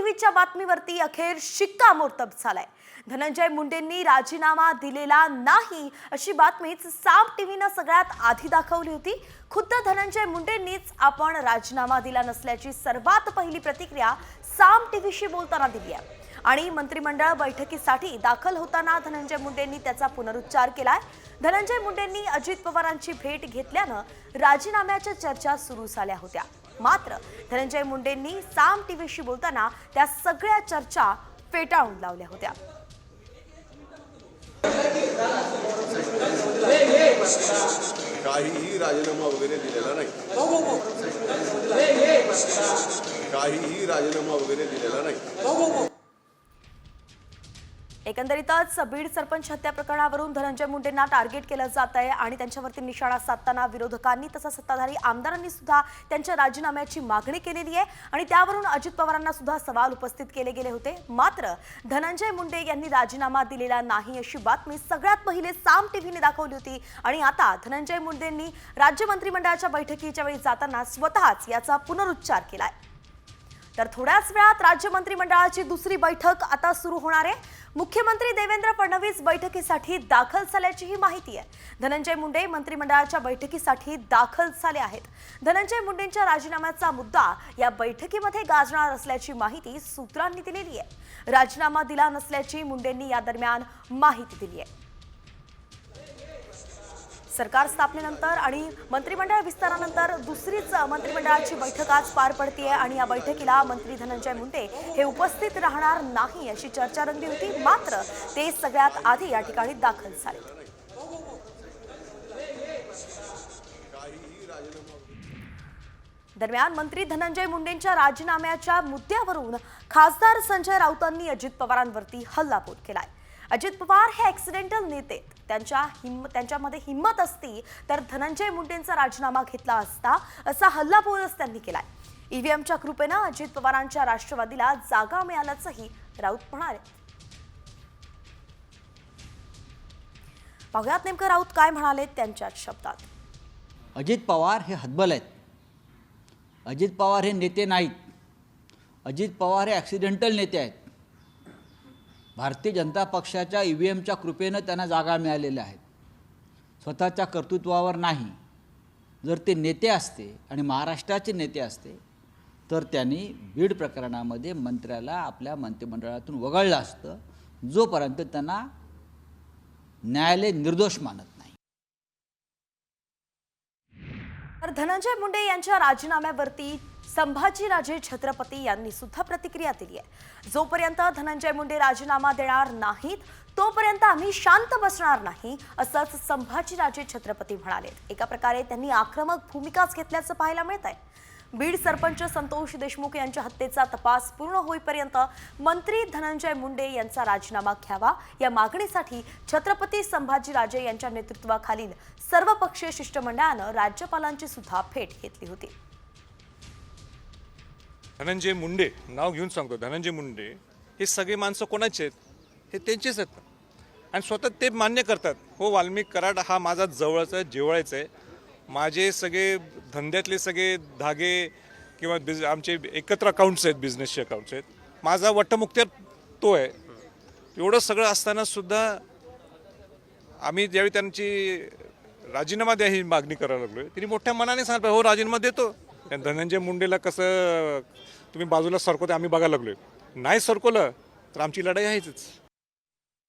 टीव्हीच्या बातमीवरती अखेर शिक्कामोर्तब झालाय। धनंजय मुंडेंनी राजीनामा दिलेला नाही अशी बातमीच साम टीव्हीने सगळ्यात आधी दाखवली होती। खुद्द धनंजय मुंडेंनीच आपण राजीनामा दिला नसल्याची सर्वात पहिली प्रतिक्रिया साम टीव्हीशी बोलताना दिली आहे आणि मंत्रिमंडळ बैठकीसाठी दाखल होताना धनंजय मुंडेंनी त्याचा पुनरुच्चार केलाय। धनंजय मुंडेंनी अजित पवारांची भेट घेतल्यानं राजीनाम्याच्या चर्चा सुरू झाल्या होत्या। मात्र धनंजय मुंडेंनी साम टीव्हीशी बोलताना त्या सगळ्या चर्चा फेटाळून लावल्या होत्या। काहीही राजीनामा वगैरे दिलेला नाही। काहीही राजीनामा वगैरे दिलेला नाही। एकंदरीतच बीड सरपंच हत्या प्रकरणावरून धनंजय मुंडेंना टार्गेट केलं जात आहे आणि त्यांच्यावरती निशाणा साधताना विरोधकांनी तसंच सत्ताधारी आमदारांनी सुद्धा त्यांच्या राजीनाम्याची मागणी केलेली आहे आणि त्यावरून अजित पवारांना सुद्धा सवाल उपस्थित केले गेले होते। मात्र धनंजय मुंडे यांनी राजीनामा दिलेला नाही अशी बातमी सगळ्यात पहिले साम टीव्हीने दाखवली होती आणि आता धनंजय मुंडेंनी राज्य मंत्रिमंडळाच्या बैठकीच्या वेळी जाताना स्वतःच याचा पुनरुच्चार केलाय। तर थोड्याच वेळात राज्य मंत्रिमंडळाची दुसरी बैठक आता सुरू होणार आहे। मुख्यमंत्री देवेंद्र फडणवीस बैठकीसाठी दाखल झाल्याची ही माहिती आहे। धनंजय मुंडे मंत्रिमंडळाच्या बैठकीसाठी दाखल झाले आहेत। धनंजय मुंडेंच्या राजीनाम्याचा मुद्दा या बैठकीमध्ये गाजणार असल्याची माहिती सूत्रांनी दिलेली आहे। राजीनामा दिला नसल्याची मुंडेंनी या दरम्यान माहिती दिली आहे। सरकार स्थापनेनंतर आणि मंत्रिमंडळ विस्तारानंतर दुसरीच मंत्रिमंडळाची बैठक आज पार पडते आणि या बैठकीला मंत्री धनंजय मुंडे हे उपस्थित राहणार नाही अशी चर्चा रंगली होती। मात्र ते सगळ्यात आधी या ठिकाणी दाखल झाले। दरम्यान मंत्री धनंजय मुंडेंच्या राजीनाम्याच्या मुद्द्यावरून खासदार संजय राऊतांनी अजित पवारांवरती हल्लाबोल केलाय। अजित पवार हे ऍक्सिडेंटल नेते, त्यांच्यामध्ये हिम्मत असती तर धनंजय मुंडेंचा राजीनामा घेतला असता असा हल्लाबोलच त्यांनी केलाय। ईव्हीएमच्या कृपेनं अजित पवारांच्या राष्ट्रवादीला जागा मिळाल्याचंही राऊत म्हणाले। पाहुयात नेमकं राऊत काय म्हणाले त्यांच्याच शब्दात। अजित पवार हे हतबल आहेत। अजित पवार हे नेते नाहीत। अजित पवार हे ॲक्सिडेंटल नेते आहेत। भारतीय जनता पक्षाच्या ईव्हीएमच्या कृपेनं त्यांना जागा मिळालेल्या आहेत, स्वतःच्या कर्तृत्वावर नाही। जर ते नेते असते आणि महाराष्ट्राचे नेते असते तर त्यांनी बीड प्रकरणामध्ये मंत्र्याला आपल्या मंत्रिमंडळातून वगळलं असतं, जोपर्यंत त्यांना न्यायालय निर्दोष मानत नाही। तर धनंजय मुंडे यांच्या राजीनाम्यावरती संभाजीराजे छत्रपती यांनी सुद्धा प्रतिक्रिया दिली आहे। जोपर्यंत धनंजय मुंडे राजीनामा देणार नाहीत तोपर्यंत आम्ही शांत बसणार नाही असंच संभाजीराजे छत्रपती म्हणाले। एका प्रकारे त्यांनी आक्रमक भूमिकाच घेतल्याचं पाहायला मिळत आहे। बीड सरपंच संतोष देशमुख यांच्या हत्येचा तपास पूर्ण होईपर्यंत मंत्री धनंजय मुंडे यांचा राजीनामा घ्यावा या मागणीसाठी छत्रपती संभाजीराजे यांच्या नेतृत्वाखालील सर्वपक्षीय शिष्टमंडळानं राज्यपालांची सुद्धा भेट घेतली होती। धनंजय मुंडे नाव घेऊन सांगतो, धनंजय मुंडे हे सगळे माणसं कोणाचे आहेत? हे त्यांचेच आहेत आणि स्वतः ते मान्य करतात, हो वाल्मिक कराड हा माझा जवळचा जिव्हाळ्याचा आहे। माझे सगळे धंद्यातले सगळे धागे किंवा आमचे एकत्र अकाउंट्स आहेत, बिझनेसचे अकाउंट्स आहेत, माझा वटमुक्त्यार तो आहे। एवढं सगळं असतानासुद्धा आम्ही ज्यावेळी त्यांची राजीनामा द्या ही मागणी करायला लागलो, त्यांनी मोठ्या मनाने सांगितलं हो राजीनामा देतो। धनंजय मुंडेला कसं तुम्ही बाजूला सरकवते आम्ही बघायला लागलोय, नाही सरकवलं तर आमची लढाई आहेच।